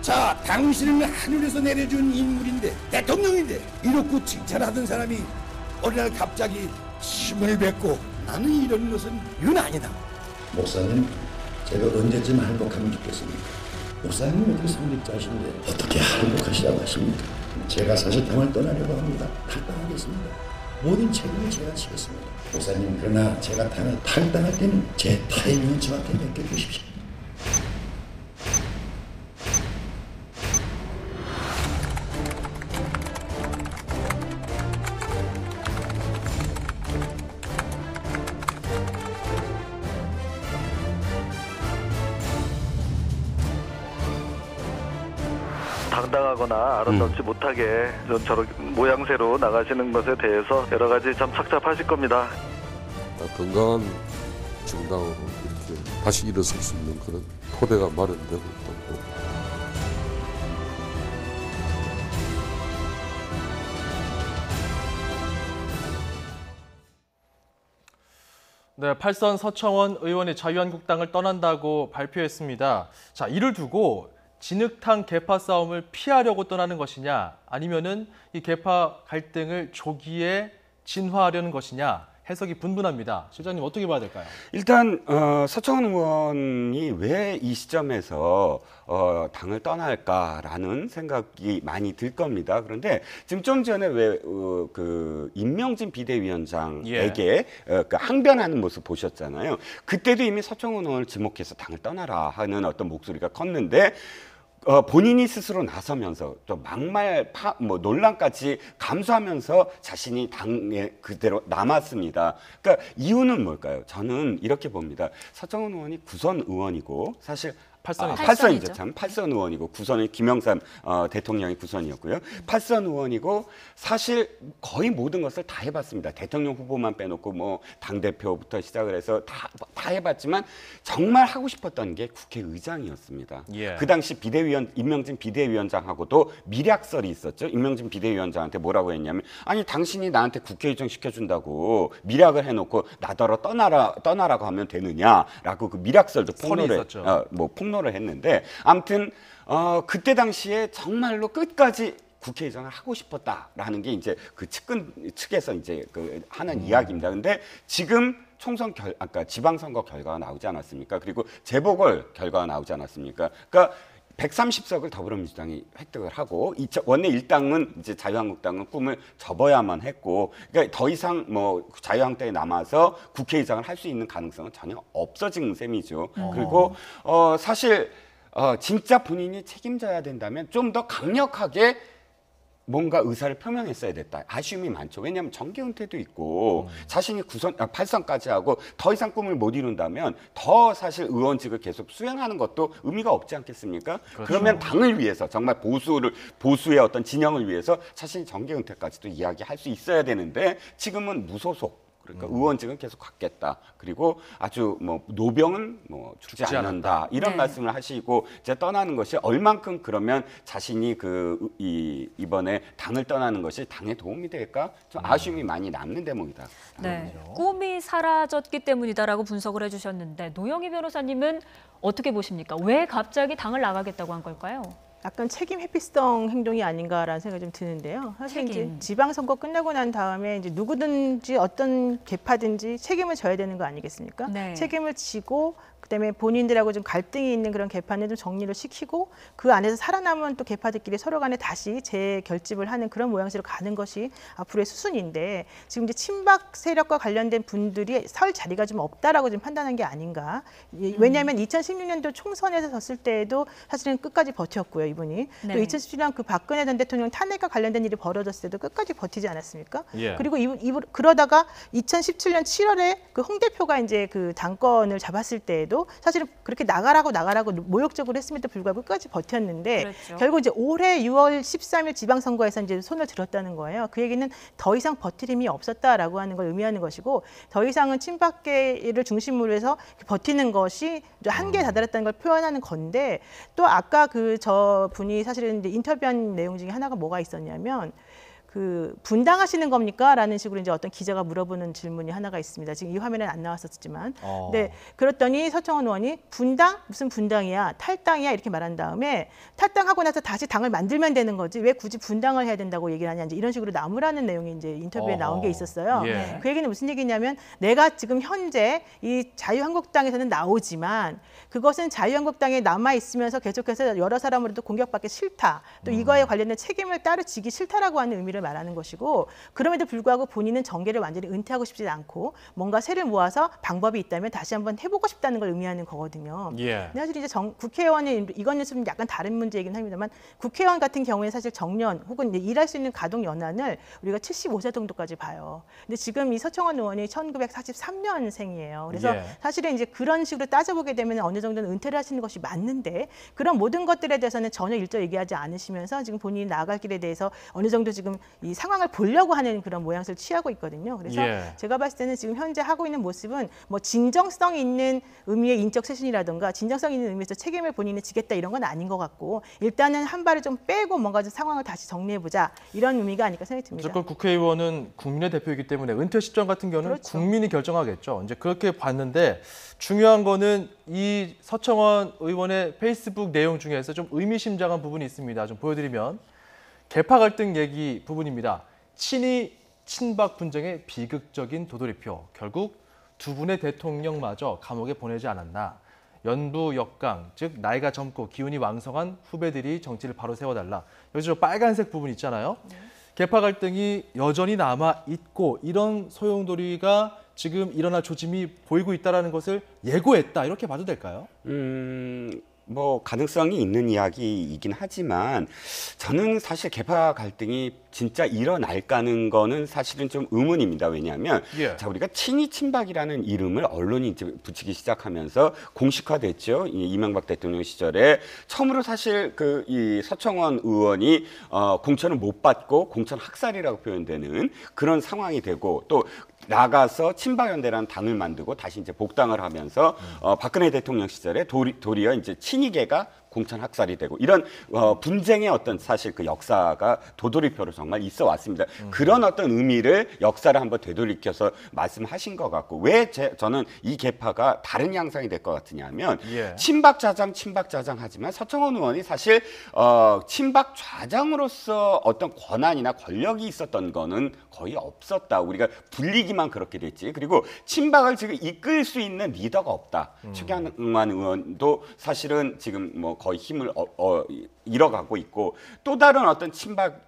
자, 당신은 하늘에서 내려준 인물인데, 대통령인데, 이렇게 칭찬하던 사람이 어느 날 갑자기 힘을 뱉고 나는 이런 것은 이건 아니다. 목사님, 제가 언제쯤 할복하면 좋겠습니까? 목사님은 어떻게 성직자신데 어떻게 할복하시라고 하십니까? 제가 사실 당을 떠나려고 합니다. 탈당하겠습니다. 모든 책임을 제가 지겠습니다. 목사님, 그러나 제가 당을 탈당할 때는 제 타이밍은 저한테 맡겨주십시오. 당당하거나 아름답지 못하게 저런 모양새로 나가시는 것에 대해서 여러 가지 참 착잡하실 겁니다. 건강한 정당으로 이렇게 다시 일어설 수 있는 그런 토대가 마련되고 있다고. 네, 팔선 서청원 의원이 자유한국당을 떠난다고 발표했습니다. 자, 이를 두고 진흙탕 계파 싸움을 피하려고 떠나는 것이냐, 아니면은 이 계파 갈등을 조기에 진화하려는 것이냐, 해석이 분분합니다. 실장님, 어떻게 봐야 될까요? 일단 서청원 의원이 왜 이 시점에서 당을 떠날까라는 생각이 많이 들 겁니다. 그런데 지금 좀 전에 왜 그 임명진 비대위원장에게 그 항변하는 모습 보셨잖아요. 그때도 이미 서청원 의원을 지목해서 당을 떠나라 하는 어떤 목소리가 컸는데 본인이 스스로 나서면서 또 막말 논란까지 감수하면서 자신이 당에 그대로 남았습니다. 그러니까 이유는 뭘까요? 저는 이렇게 봅니다. 서청원 의원이 구선 의원이고 사실 팔선이죠. 참 팔선 의원이고 구선은 김영삼 대통령이 구선이었고요. 팔선 의원이고 사실 거의 모든 것을 다 해봤습니다. 대통령 후보만 빼놓고 뭐 당 대표부터 시작을 해서 다 해봤지만 정말 하고 싶었던 게 국회의장이었습니다. 그 당시 임명진 비대위원장하고도 밀약설이 있었죠. 임명진 비대위원장한테 뭐라고 했냐면, 아니 당신이 나한테 국회의장 시켜준다고 밀약을 해놓고 나더러 떠나라고 하면 되느냐라고 그 밀약설도 폭로를 했는데, 아무튼 그때 당시에 정말로 끝까지 국회의장을 하고 싶었다라는 게 이제 그 측에서 이제 그 하는 이야기입니다. 근데 지금 아까 지방선거 결과가 나오지 않았습니까? 그리고 재보궐 결과가 나오지 않았습니까? 그러니까 130석을 더불어민주당이 획득을 하고 원내 일당은 이제 자유한국당은 꿈을 접어야만 했고, 그러니까 더 이상 뭐 자유한국당에 남아서 국회의장을 할 수 있는 가능성은 전혀 없어진 셈이죠. 그리고 사실 진짜 본인이 책임져야 된다면 좀 더 강력하게 뭔가 의사를 표명했어야 됐다. 아쉬움이 많죠. 왜냐하면 정계 은퇴도 있고 자신이 팔선까지 하고 더 이상 꿈을 못 이룬다면 더 사실 의원직을 계속 수행하는 것도 의미가 없지 않겠습니까? 그렇죠. 그러면 당을 위해서 정말 보수의 어떤 진영을 위해서 자신이 정계 은퇴까지도 이야기할 수 있어야 되는데 지금은 무소속. 그러니까 의원직은 계속 갖겠다. 그리고 아주 뭐 노병은 뭐 죽지 않는다. 이런 말씀을 하시고 이제 떠나는 것이 얼만큼 그러면 자신이 이번에 당을 떠나는 것이 당에 도움이 될까? 좀 아쉬움이 많이 남는 대목이다. 네, 꿈이 사라졌기 때문이다라고 분석을 해주셨는데, 노영희 변호사님은 어떻게 보십니까? 왜 갑자기 당을 나가겠다고 한 걸까요? 약간 책임 회피성 행동이 아닌가라는 생각이 좀 드는데요. 사실 이제 지방선거 끝나고 난 다음에 이제 누구든지 어떤 계파든지 책임을 져야 되는 거 아니겠습니까? 네. 책임을 지고 그다음에 본인들하고 좀 갈등이 있는 그런 계파는 좀 정리를 시키고 그 안에서 살아남은 또 계파들끼리 서로 간에 다시 재결집을 하는 그런 모양새로 가는 것이 앞으로의 수순인데, 지금 이제 친박 세력과 관련된 분들이 설 자리가 좀 없다라고 좀 판단한 게 아닌가. 왜냐하면 2016년도 총선에서 졌을 때에도 사실은 끝까지 버텼고요, 이분이. 네. 또 2017년 그 박근혜 전 대통령 탄핵과 관련된 일이 벌어졌을 때도 끝까지 버티지 않았습니까? 그리고 그러다가 2017년 7월에 그 홍 대표가 이제 그 당권을 잡았을 때에도 사실은 그렇게 나가라고 모욕적으로 했음에도 불구하고 끝까지 버텼는데, 그렇죠. 결국 이제 올해 6월 13일 지방선거에서 이제 손을 들었다는 거예요. 그 얘기는 더 이상 버틸 힘이 없었다라고 하는 걸 의미하는 것이고, 더 이상은 친박계를 중심으로 해서 버티는 것이 한계에 다다랐다는 걸 표현하는 건데, 또 아까 저 분이 사실은 이제 인터뷰한 내용 중에 하나가 뭐가 있었냐면, 그 분당하시는 겁니까? 라는 식으로 이제 어떤 기자가 물어보는 질문이 하나가 있습니다. 지금 이 화면에는 안 나왔었지만. 네, 그랬더니 서청원 의원이 분당? 무슨 분당이야? 탈당이야? 이렇게 말한 다음에 탈당하고 나서 다시 당을 만들면 되는 거지 왜 굳이 분당을 해야 된다고 얘기를 하냐 이제 이런 식으로 나무라는 내용이 이제 인터뷰에 나온 게 있었어요. 예. 그 얘기는 무슨 얘기냐면 내가 지금 현재 이 자유한국당에서는 나오지만 그것은 자유한국당에 남아 있으면서 계속해서 여러 사람으로도 공격받기 싫다. 또 이거에 관련된 책임을 따로 지기 싫다라고 하는 의미를 말하는 것이고 그럼에도 불구하고 본인은 정계를 완전히 은퇴하고 싶지 않고 뭔가 새를 모아서 방법이 있다면 다시 한번 해보고 싶다는 걸 의미하는 거거든요. 예. 근데 사실 이제 국회의원이 이거는 좀 약간 다른 문제이긴 합니다만 국회의원 같은 경우에 사실 정년 혹은 이제 일할 수 있는 가동 연한을 우리가 75세 정도까지 봐요. 근데 지금 이 서청원 의원이 1943년생이에요. 그래서 예. 사실은 이제 그런 식으로 따져보게 되면 어느 정도는 은퇴를 하시는 것이 맞는데 그런 모든 것들에 대해서는 전혀 일절 얘기하지 않으시면서 지금 본인이 나아갈 길에 대해서 어느 정도 지금 이 상황을 보려고 하는 그런 모양새를 취하고 있거든요. 그래서 예. 제가 봤을 때는 지금 현재 하고 있는 모습은 뭐 진정성 있는 의미의 인적 쇄신이라든가 진정성 있는 의미에서 책임을 본인이 지겠다 이런 건 아닌 것 같고 일단은 한 발을 좀 빼고 뭔가 좀 상황을 다시 정리해보자 이런 의미가 아닐까 생각이 듭니다. 무조건 국회의원은 국민의 대표이기 때문에 은퇴 시점 같은 경우는 그렇죠. 국민이 결정하겠죠. 이제 그렇게 봤는데 중요한 거는 이 서청원 의원의 페이스북 내용 중에서 좀 의미심장한 부분이 있습니다. 좀 보여드리면 계파 갈등 얘기 부분입니다. 친이 친박 분쟁의 비극적인 도돌이표. 결국 두 분의 대통령마저 감옥에 보내지 않았나. 연부 역강, 즉 나이가 젊고 기운이 왕성한 후배들이 정치를 바로 세워달라. 여기서 저 빨간색 부분 있잖아요. 계파 갈등이 여전히 남아있고 이런 소용돌이가 지금 일어날 조짐이 보이고 있다는 것을 예고했다. 이렇게 봐도 될까요? 뭐 가능성이 있는 이야기이긴 하지만 저는 사실 계파 갈등이 진짜 일어날까는 거는 사실은 좀 의문입니다. 왜냐하면 예. 자 우리가 친이 친박이라는 이름을 언론이 이제 붙이기 시작하면서 공식화됐죠. 이명박 대통령 시절에 처음으로 사실 그 이 서청원 의원이 공천을 못 받고 공천 학살이라고 표현되는 그런 상황이 되고 또 나가서 친박연대라는 당을 만들고 다시 이제 복당을 하면서 박근혜 대통령 시절에 도리어 이제 친이계가 공천 학살이 되고 이런 분쟁의 어떤 사실 그 역사가 도돌이표로 정말 있어 왔습니다. 그런 어떤 의미를 역사를 한번 되돌이켜서 말씀하신 것 같고 왜 저는 이 계파가 다른 양상이 될 것 같으냐면 예. 친박 좌장 하지만 서청원 의원이 사실 친박 좌장으로서 어떤 권한이나 권력이 있었던 거는 거의 없었다. 우리가 불리기만 그렇게 됐지. 그리고 친박을 지금 이끌 수 있는 리더가 없다. 최경환 의원도 사실은 지금 뭐 거의 힘을 잃어가고 있고 또 다른 어떤 친박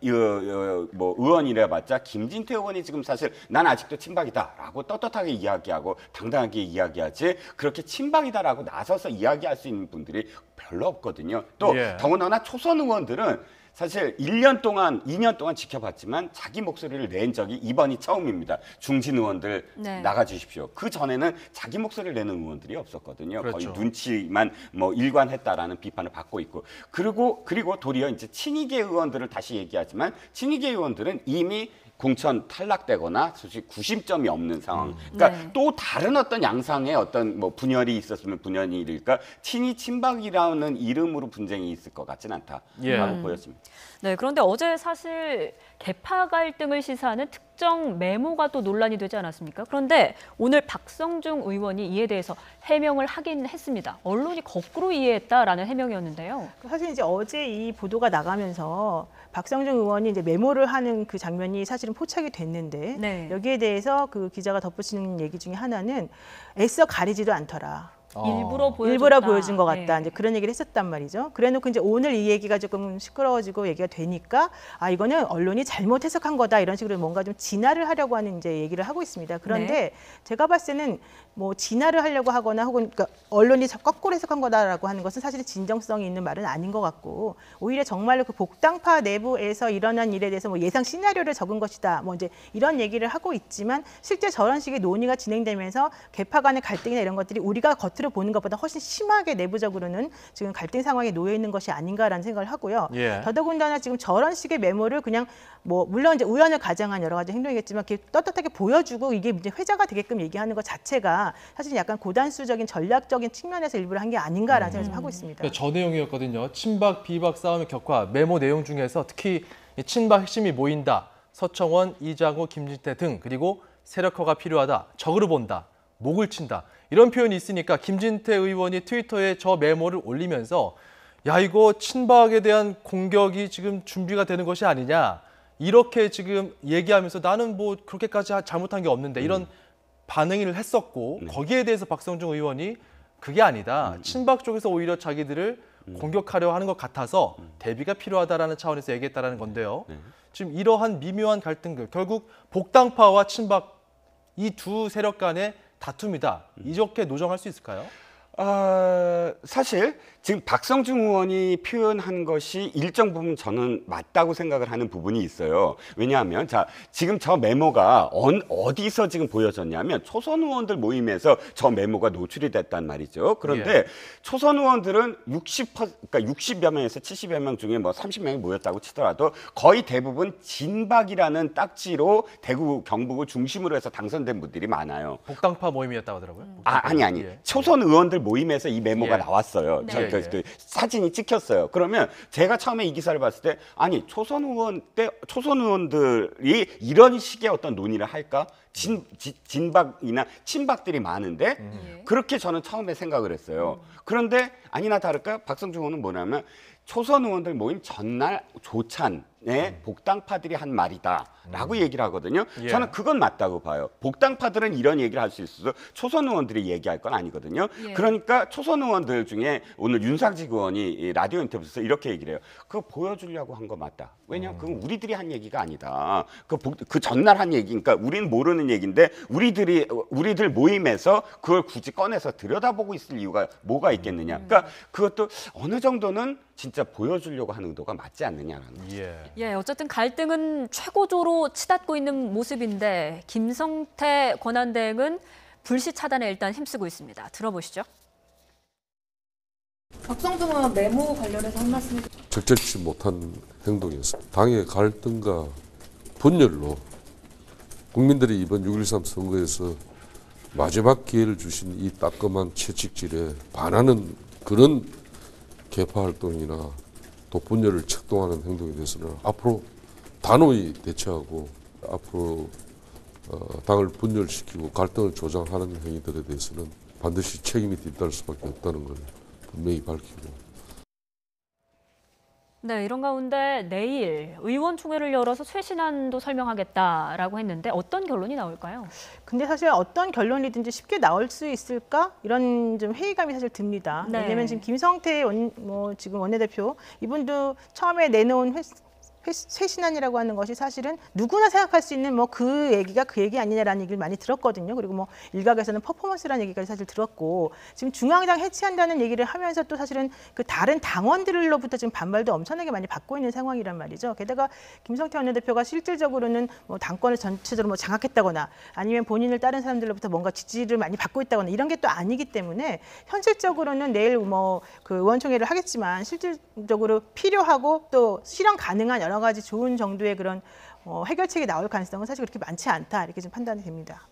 뭐 의원이라봤자 김진태 의원이 지금 사실 난 아직도 친박이다라고 떳떳하게 이야기하고 당당하게 이야기하지 그렇게 친박이다라고 나서서 이야기할 수 있는 분들이 별로 없거든요. 또 예. 더군다나 초선 의원들은 사실 1년 동안, 2년 동안 지켜봤지만 자기 목소리를 낸 적이 이번이 처음입니다. 중진 의원들 네. 나가주십시오. 그 전에는 자기 목소리를 내는 의원들이 없었거든요. 그렇죠. 거의 눈치만 뭐 일관했다라는 비판을 받고 있고 그리고 도리어 이제 친이계 의원들을 다시 얘기하지만 친이계 의원들은 이미 공천 탈락되거나 솔직히 구심점이 없는 상황. 그러니까 네. 또 다른 어떤 양상의 어떤 뭐 분열이 있었으면 분열일까 친이 친박이라는 이름으로 분쟁이 있을 것 같지는 않다라고 예. 보였습니다. 네, 그런데 어제 사실 계파 갈등을 시사하는 특정 메모가 또 논란이 되지 않았습니까? 그런데 오늘 박성중 의원이 이에 대해서 해명을 하긴 했습니다. 언론이 거꾸로 이해했다라는 해명이었는데요. 사실 이제 어제 이 보도가 나가면서 박성중 의원이 이제 메모를 하는 그 장면이 사실은 포착이 됐는데 네. 여기에 대해서 그 기자가 덧붙이는 얘기 중에 하나는 애써 가리지도 않더라. 일부러 보여줬다. 일부러 보여준 것 같다. 네. 이제 그런 얘기를 했었단 말이죠. 그래놓고 이제 오늘 이 얘기가 조금 시끄러워지고 얘기가 되니까 아 이거는 언론이 잘못 해석한 거다 이런 식으로 뭔가 좀 진화를 하려고 하는 이제 얘기를 하고 있습니다. 그런데 네. 제가 봤을 때는 뭐 진화를 하려고 하거나 혹은 그러니까 언론이 거꾸로 해석한 거다라고 하는 것은 사실은 진정성이 있는 말은 아닌 것 같고 오히려 정말로 그 복당파 내부에서 일어난 일에 대해서 뭐 예상 시나리오를 적은 것이다. 뭐 이제 이런 얘기를 하고 있지만 실제 저런 식의 논의가 진행되면서 계파 간의 갈등이나 이런 것들이 우리가 겉으로 보는 것보다 훨씬 심하게 내부적으로는 지금 갈등 상황에 놓여 있는 것이 아닌가라는 생각을 하고요. 예. 더더군다나 지금 저런 식의 메모를 그냥 뭐 물론 이제 우연을 가장한 여러 가지 행동이겠지만 이렇게 떳떳하게 보여주고 이게 이제 회자가 되게끔 얘기하는 것 자체가 사실 약간 고단수적인 전략적인 측면에서 일부러 한 게 아닌가라는 생각을 좀 하고 있습니다. 그러니까 저 내용이었거든요. 친박 비박 싸움의 격화 메모 내용 중에서 특히 이 친박 핵심이 모인다. 서청원, 이장우, 김진태 등 그리고 세력화가 필요하다, 적으로 본다, 목을 친다 이런 표현이 있으니까 김진태 의원이 트위터에 저 메모를 올리면서 야 이거 친박에 대한 공격이 지금 준비가 되는 것이 아니냐 이렇게 지금 얘기하면서 나는 뭐 그렇게까지 잘못한 게 없는데 이런 반응을 했었고 거기에 대해서 박성중 의원이 그게 아니다. 친박 쪽에서 오히려 자기들을 공격하려 하는 것 같아서 대비가 필요하다라는 차원에서 얘기했다라는 건데요. 지금 이러한 미묘한 갈등들 결국 복당파와 친박 이 두 세력 간의 다툼이다. 이렇게 노정할 수 있을까요? 사실 지금 박성중 의원이 표현한 것이 일정 부분 저는 맞다고 생각을 하는 부분이 있어요. 왜냐하면 지금 저 메모가 어디서 지금 보여졌냐면 초선 의원들 모임에서 저 메모가 노출이 됐단 말이죠. 그런데 초선 의원들은 60여 명에서 70여 명 중에 뭐 30명이 모였다고 치더라도 거의 대부분 진박이라는 딱지로 대구 경북을 중심으로 해서 당선된 분들이 많아요. 복당파 모임이었다고 하더라고요. 아니. 초선 의원들 모임에서 이 메모가 나왔어요. 네. 그 사진이 찍혔어요. 그러면 제가 처음에 이 기사를 봤을 때 아니 초선 의원들이 이런 식의 어떤 논의를 할까? 진박이나 친박들이 많은데 그렇게 저는 처음에 생각을 했어요. 그런데 아니나 다를까 박성중 의원은 뭐냐면 초선 의원들 모임 전날 조찬에 복당파들이 한 말이다라고 얘기를 하거든요. 저는 그건 맞다고 봐요. 복당파들은 이런 얘기를 할 수 있어서 초선 의원들이 얘기할 건 아니거든요. 그러니까 초선 의원들 중에 오늘 윤상직 의원이 라디오 인터뷰에서 이렇게 얘기를 해요. 그거 보여주려고 한 거 맞다. 왜냐하면 그건 우리들이 한 얘기가 아니다. 그 전날 한 얘기, 그러니까 우리는 모르는 얘기인데 우리들 모임에서 그걸 굳이 꺼내서 들여다보고 있을 이유가 뭐가 있겠느냐. 그러니까 그것도 어느 정도는 진짜 보여주려고 하는 의도가 맞지 않느냐라는 거죠. 어쨌든 갈등은 최고조로 치닫고 있는 모습인데 김성태 권한대행은 불씨 차단에 일단 힘쓰고 있습니다. 들어보시죠. 박성중 의원 메모 관련해서 한 말씀 적절치 못한 행동이었습니다. 당의 갈등과 분열로 국민들이 이번 6.13 선거에서 마지막 기회를 주신 이 따끔한 채찍질에 반하는 그런 개파 활동이나 또 분열을 책동하는 행동에 대해서는 앞으로 단호히 대처하고 앞으로 당을 분열시키고 갈등을 조장하는 행위들에 대해서는 반드시 책임이 뒤따를 수밖에 없다는 걸 분명히 밝히고. 네, 이런 가운데 내일 의원총회를 열어서 쇄신안도 설명하겠다라고 했는데 어떤 결론이 나올까요? 근데 사실 어떤 결론이든지 쉽게 나올 수 있을까? 이런 좀 회의감이 사실 듭니다. 왜냐하면 지금 김성태 지금 원내대표 이분도 처음에 내놓은 쇄신안이라고 하는 것이 사실은 누구나 생각할 수 있는 그 얘기가 그 얘기 아니냐라는 얘기를 많이 들었거든요. 그리고 일각에서는 퍼포먼스라는 얘기까지 사실 들었고 지금 중앙당 해체한다는 얘기를 하면서 또 사실은 그 다른 당원들로부터 지금 반발도 엄청나게 많이 받고 있는 상황이란 말이죠. 게다가 김성태 원내대표가 실질적으로는 당권을 전체적으로 장악했다거나 아니면 본인을 다른 사람들로부터 뭔가 지지를 많이 받고 있다거나 이런 게 또 아니기 때문에 현실적으로는 내일 그 의원총회를 하겠지만 실질적으로 필요하고 또 실현 가능한 여러 가지 좋은 정도의 그런 해결책이 나올 가능성은 사실 그렇게 많지 않다 이렇게 좀 판단이 됩니다.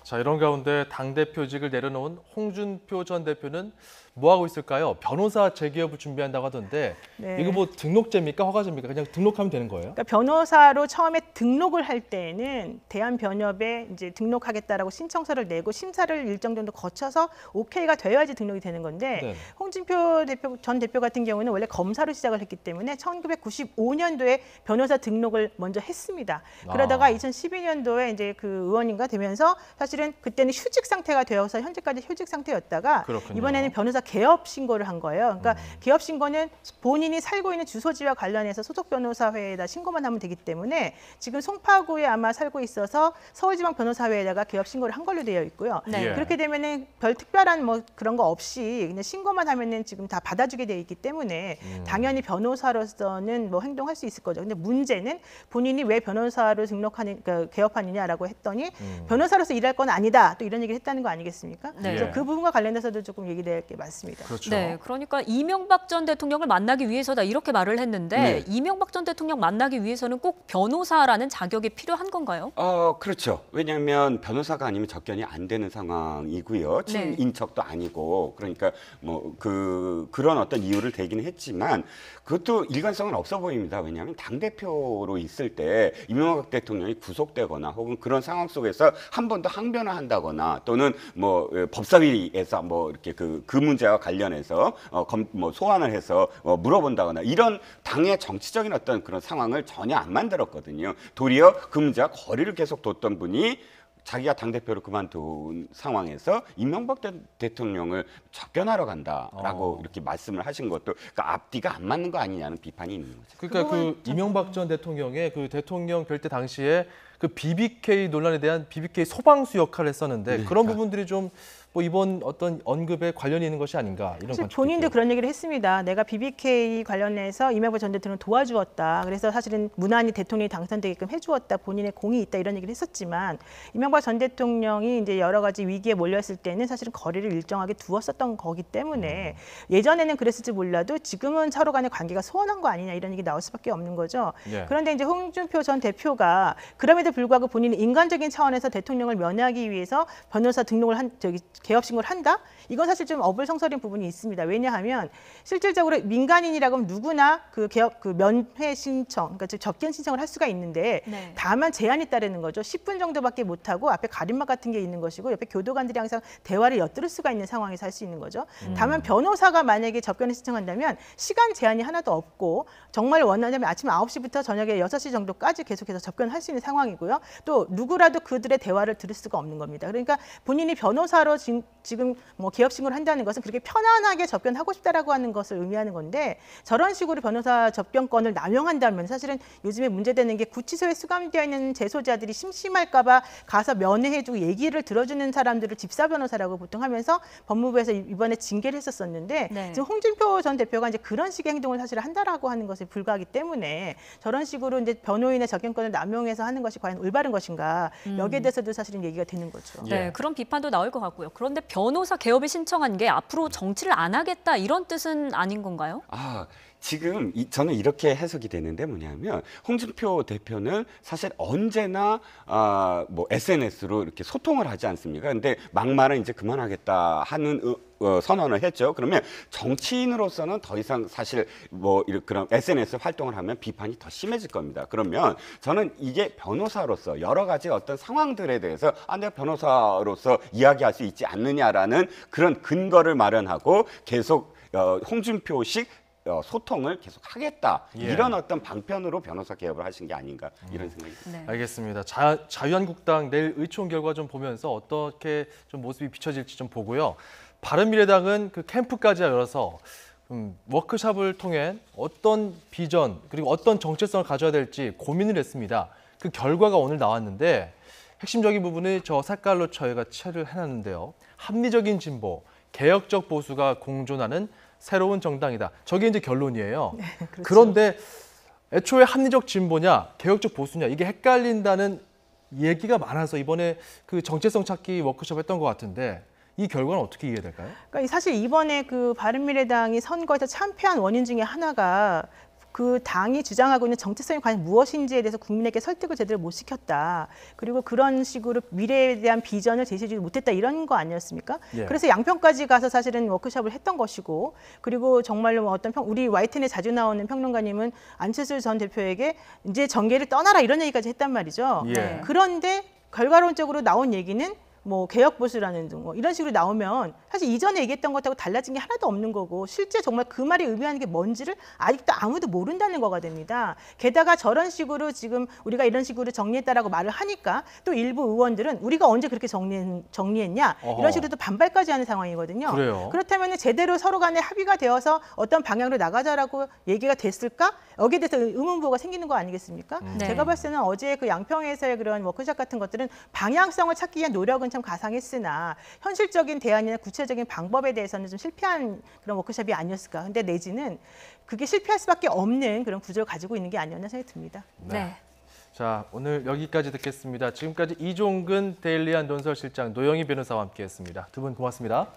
자 이런 가운데 당대표직을 내려놓은 홍준표 전 대표는 뭐 하고 있을까요? 변호사 재기업을 준비한다고 하던데 이거 뭐 등록제입니까? 허가제입니까? 그냥 등록하면 되는 거예요? 그러니까 변호사로 처음에 등록을 할 때는 대한변협에 이제 등록하겠다라고 신청서를 내고 심사를 일정 정도 거쳐서 오케이가 되어야지 등록이 되는 건데 홍준표 전 대표 같은 경우는 원래 검사로 시작을 했기 때문에 1995년도에 변호사 등록을 먼저 했습니다. 그러다가 2012년도에 이제 그 의원인가 되면서 사실은 그때는 휴직 상태가 되어서 현재까지 휴직 상태였다가 이번에는 변호사 개업 신고를 한 거예요. 그러니까 개업 신고는 본인이 살고 있는 주소지와 관련해서 소속 변호사회에다 신고만 하면 되기 때문에 지금 송파구에 아마 살고 있어서 서울지방변호사회에다가 개업 신고를 한 걸로 되어 있고요. 그렇게 되면은 별 특별한 그런 거 없이 그냥 신고만 하면은 지금 다 받아주게 되어 있기 때문에 당연히 변호사로서는 행동할 수 있을 거죠. 근데 문제는 본인이 왜 변호사로 등록하는 개업하느냐라고 했더니 변호사로서 일할 건 건 아니다. 또 이런 얘기를 했다는 거 아니겠습니까? 네. 그래서 그 부분과 관련해서도 조금 얘기될 게 많습니다. 그렇죠. 네, 그러니까 이명박 전 대통령을 만나기 위해서다 이렇게 말을 했는데 네. 이명박 전 대통령 만나기 위해서는 꼭 변호사라는 자격이 필요한 건가요? 그렇죠. 왜냐하면 변호사가 아니면 접견이 안 되는 상황이고요. 친인척도 아니고 그러니까 뭐 그런 어떤 이유를 대기는 했지만 그것도 일관성은 없어 보입니다. 왜냐하면 당대표로 있을 때 이명박 대통령이 구속되거나 혹은 그런 상황 속에서 한 번 더 항변을 한다거나 또는 뭐 법사위에서 뭐 이렇게 그 문제와 관련해서 뭐 소환을 해서 물어본다거나 이런 당의 정치적인 어떤 그런 상황을 전혀 안 만들었거든요. 도리어 그 문제와 거리를 계속 뒀던 분이 자기가 당대표를 그만둔 상황에서 이명박 대통령을 접견하러 간다라고 이렇게 말씀을 하신 것도 그러니까 앞뒤가 안 맞는 거 아니냐는 비판이 있는 거죠. 그러니까 그 이명박 전 대통령의 그 대통령 별때 당시에 그 BBK 논란에 대한 BBK 소방수 역할을 했었는데 그런 부분들이 좀 뭐 이번 어떤 언급에 관련이 있는 것이 아닌가 이런 사실 본인도 그런 얘기를 했습니다. 내가 BBK 관련해서 이명박 전 대통령을 도와주었다. 그래서 사실은 무난히 대통령이 당선되게끔 해주었다. 본인의 공이 있다 이런 얘기를 했었지만 이명박 전 대통령이 이제 여러 가지 위기에 몰렸을 때는 사실은 거리를 일정하게 두었었던 거기 때문에 예전에는 그랬을지 몰라도 지금은 서로 간의 관계가 소원한 거 아니냐 이런 얘기 나올 수밖에 없는 거죠. 그런데 이제 홍준표 전 대표가 그럼에도 불구하고 본인이 인간적인 차원에서 대통령을 면하기 위해서 변호사 등록을 개업 신고를 한다? 이건 사실 좀 어불성설인 부분이 있습니다. 왜냐하면 실질적으로 민간인이라고 하면 누구나 그 면회 신청, 그러니까 접견 신청을 할 수가 있는데 다만 제한이 따르는 거죠. 10분 정도밖에 못 하고 앞에 가림막 같은 게 있는 것이고 옆에 교도관들이 항상 대화를 엿들을 수가 있는 상황에서 할 수 있는 거죠. 다만 변호사가 만약에 접견을 신청한다면 시간 제한이 하나도 없고 정말 원한다면 아침 9시부터 저녁에 6시 정도까지 계속해서 접견할 수 있는 상황이고요. 또 누구라도 그들의 대화를 들을 수가 없는 겁니다. 그러니까 본인이 변호사로 지금 뭐 개업 신고를 한다는 것은 그렇게 편안하게 접견하고 싶다라고 하는 것을 의미하는 건데 저런 식으로 변호사 접견권을 남용한다면 사실은 요즘에 문제되는 게 구치소에 수감되어 있는 재소자들이 심심할까 봐 가서 면회해주고 얘기를 들어주는 사람들을 집사 변호사라고 보통 하면서 법무부에서 이번에 징계를 했었었는데 지금 홍준표 전 대표가 이제 그런 식의 행동을 사실 한다라고 하는 것에 불과하기 때문에 저런 식으로 이제 변호인의 접견권을 남용해서 하는 것이 과연 올바른 것인가 여기에 대해서도 사실은 얘기가 되는 거죠. 네, 그런 비판도 나올 것 같고요. 그런데 변호사 개업을 신청한 게 앞으로 정치를 안 하겠다 이런 뜻은 아닌 건가요? 지금 저는 이렇게 해석이 되는데 뭐냐면 홍준표 대표는 사실 언제나 뭐 SNS로 이렇게 소통을 하지 않습니까? 근데 막말은 이제 그만하겠다 하는 선언을 했죠. 그러면 정치인으로서는 더 이상 사실 뭐 그런 SNS 활동을 하면 비판이 더 심해질 겁니다. 그러면 저는 이게 변호사로서 여러 가지 어떤 상황들에 대해서 내가 변호사로서 이야기할 수 있지 않느냐라는 그런 근거를 마련하고 계속 홍준표식 소통을 계속 하겠다. 이런 어떤 방편으로 변호사 개업을 하신 게 아닌가 이런 생각이 듭니다. 알겠습니다. 자유한국당 내일 의총 결과 좀 보면서 어떻게 좀 모습이 비춰질지 좀 보고요. 바른미래당은 그 캠프까지 열어서 워크숍을 통해 어떤 비전 그리고 어떤 정체성을 가져야 될지 고민을 했습니다. 그 결과가 오늘 나왔는데 핵심적인 부분을 저 색깔로 저희가 칠을 해놨는데요. 합리적인 진보, 개혁적 보수가 공존하는 새로운 정당이다. 저게 이제 결론이에요. 네, 그렇죠. 그런데 애초에 합리적 진보냐, 개혁적 보수냐 이게 헷갈린다는 얘기가 많아서 이번에 그 정체성 찾기 워크숍 했던 것 같은데 이 결과는 어떻게 이해될까요? 그러니까 사실 이번에 그 바른미래당이 선거에서 참패한 원인 중에 하나가 그 당이 주장하고 있는 정체성이 과연 무엇인지에 대해서 국민에게 설득을 제대로 못 시켰다. 그리고 그런 식으로 미래에 대한 비전을 제시해주지 못했다 이런 거 아니었습니까? 그래서 양평까지 가서 사실은 워크숍을 했던 것이고 그리고 정말로 뭐 어떤 우리 YTN에 자주 나오는 평론가님은 안철수 전 대표에게 이제 정계를 떠나라 이런 얘기까지 했단 말이죠. 그런데 결과론적으로 나온 얘기는 뭐 개혁보수라는 등 뭐 이런 식으로 나오면 사실 이전에 얘기했던 것하고 달라진 게 하나도 없는 거고 실제 정말 그 말이 의미하는 게 뭔지를 아직도 아무도 모른다는 거가 됩니다. 게다가 저런 식으로 지금 우리가 이런 식으로 정리했다라고 말을 하니까 또 일부 의원들은 우리가 언제 그렇게 정리했냐 이런 식으로 또 반발까지 하는 상황이거든요. 그래요? 그렇다면 제대로 서로 간에 합의가 되어서 어떤 방향으로 나가자라고 얘기가 됐을까? 여기에 대해서 의문부호가 생기는 거 아니겠습니까? 제가 봤을 때는 어제 그 양평에서의 그런 워크숍 같은 것들은 방향성을 찾기 위한 노력은 참 가상했으나 현실적인 대안이나 구체적인 방법에 대해서는 좀 실패한 그런 워크숍이 아니었을까. 근데 내지는 그게 실패할 수밖에 없는 그런 구조를 가지고 있는 게 아니었나 생각이 듭니다. 네. 자, 오늘 여기까지 듣겠습니다. 지금까지 이종근 데일리안 논설실장 노영희 변호사와 함께했습니다. 두 분 고맙습니다.